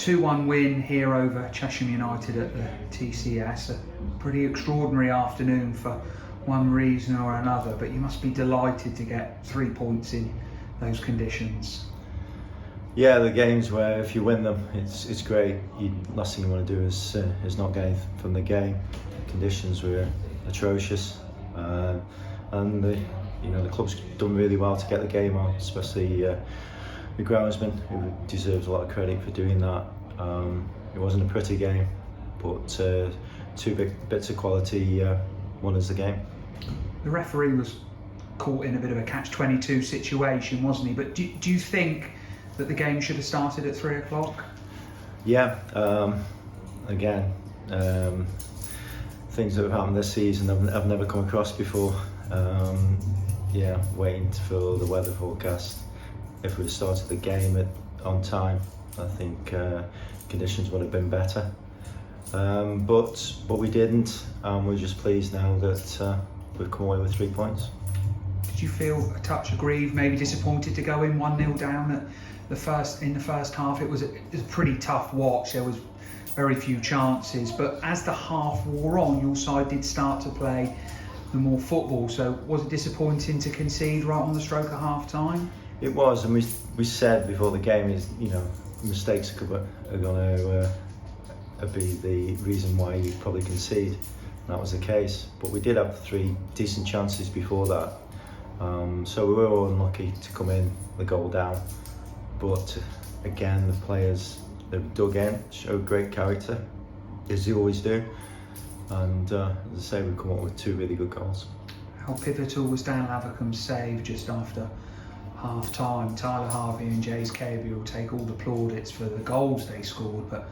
2-1 win here over Chesham United at the TCS. A pretty extraordinary afternoon for one reason or another, but you must be delighted to get 3 points in those conditions. Yeah, the games where if you win them, it's great. Last thing you want to do is not get anything from the game. Conditions were atrocious, and the club's done really well to get the game on, especially the groundsman, who deserves a lot of credit for doing that. It wasn't a pretty game, but two big bits of quality won us the game. The referee was caught in a bit of a catch-22 situation, wasn't he? But do you think that the game should have started at 3 o'clock? Yeah, again, things that have happened this season I've never come across before. Waiting for the weather forecast. If we'd started the game on time, I think conditions would have been better. But we didn't, and we're just pleased now that we've come away with 3 points. Did you feel a touch aggrieved, maybe disappointed to go in 1-0 down in the first half? It was a pretty tough watch. There was very few chances, but as the half wore on, your side did start to play the more football. So was it disappointing to concede right on the stroke of half time? It was, and we said before the game mistakes are going to be the reason why you probably concede. And that was the case, but we did have 3 decent chances before that. So we were all unlucky to come in the goal down, but again, the players that dug in showed great character, as they always do, and as I say, we've come up with 2 really good goals. How pivotal was Dan Lavercombe's save just after half time? Tyler Harvey and Jays Cabey will take all the plaudits for the goals they scored, but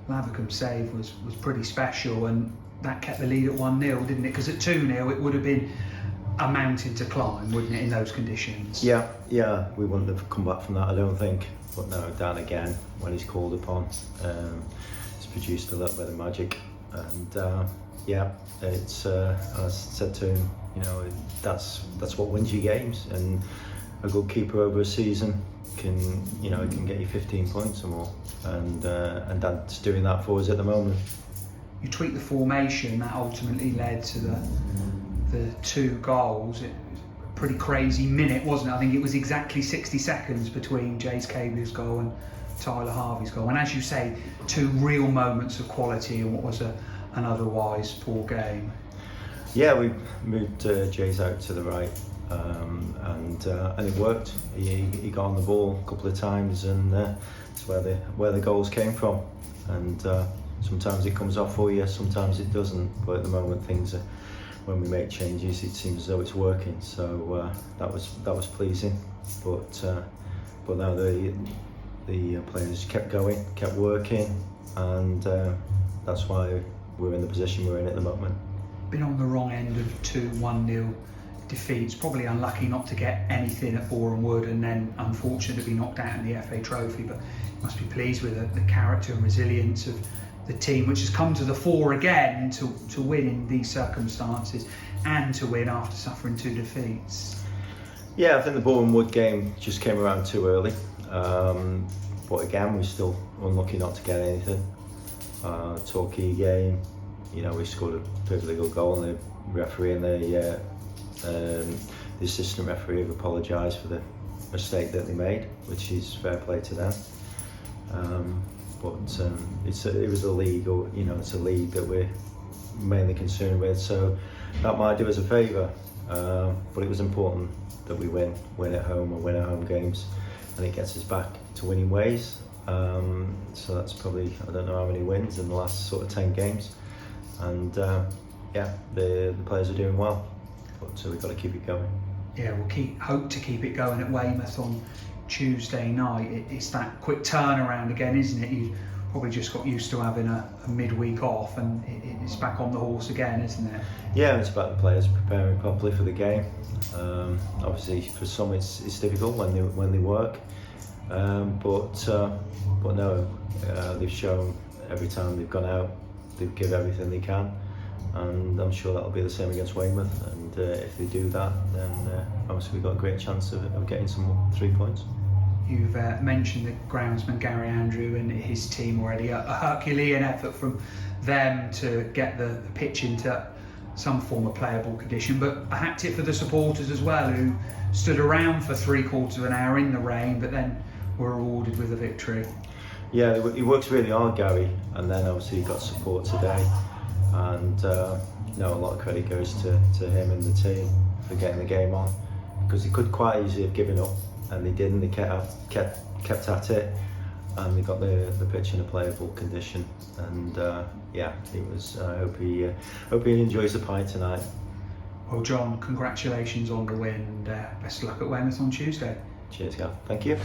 Lavercombe's save was pretty special, and that kept the lead at 1-0, didn't it? Because at 2-0 it would have been a mountain to climb, wouldn't it, in those conditions? Yeah, we wouldn't have come back from that, I don't think. But no, Dan again, when he's called upon, he's produced a little bit of magic, and it's as I said to him, that's what wins you games, and a good keeper over a season can get you 15 points or more, and Dan's doing that for us at the moment. You tweaked the formation that ultimately led to the 2 goals. It was a pretty crazy minute, wasn't it? I think it was exactly 60 seconds between Jays Cabey's goal and Tyler Harvey's goal, and as you say, 2 real moments of quality in what was an otherwise poor game. Yeah, we moved Jays out to the right, and it worked. He got on the ball a couple of times, and that's where the goals came from. And sometimes it comes off for you, sometimes it doesn't. But at the moment, when we make changes, it seems as though it's working. So that was pleasing. But now the players kept going, kept working, and that's why we're in the position we're in at the moment. Been on the wrong end of 2 1-0 defeats, probably unlucky not to get anything at Boreham Wood, and then unfortunate to be knocked out in the FA Trophy, but you must be pleased with the character and resilience of the team, which has come to the fore again to win in these circumstances, and to win after suffering 2 defeats. Yeah, I think the Boreham Wood game just came around too early, but again, we're still unlucky not to get anything. Torquay game, we scored a perfectly good goal, and the referee and the assistant referee have apologised for the mistake that they made, which is fair play to them. But it was a league, it's a league that we're mainly concerned with, so that might do us a favour. But it was important that we win at home and win our home games, and it gets us back to winning ways. So that's probably, I don't know how many wins in the last sort of 10 games, and the players are doing well, but so we've got to keep it going. Yeah, we'll hope to keep it going at Weymouth on Tuesday night. It's that quick turnaround again, isn't it? You probably just got used to having a midweek off, and it's back on the horse again, isn't it? Yeah, it's about the players preparing properly for the game. Obviously, for some it's difficult when they work, but no, they've shown every time they've gone out, they give everything they can, and I'm sure that'll be the same against Weymouth. And if they do that, then obviously we've got a great chance of getting some 3 points. You've mentioned the groundsman Gary Andrew and his team already. A Herculean effort from them to get the pitch into some form of playable condition, but a hat tip for the supporters as well, who stood around for 3/4 of an hour in the rain, but then were rewarded with a victory. Yeah, he works really hard, Gary, and then obviously he got support today, and a lot of credit goes to him and the team for getting the game on, because he could quite easily have given up, and they didn't. They kept at it, and they got the pitch in a playable condition. And it was. I hope he enjoys the pie tonight. Well, John, congratulations on the win, and best of luck at Weymouth on Tuesday. Cheers, Gav. Thank you.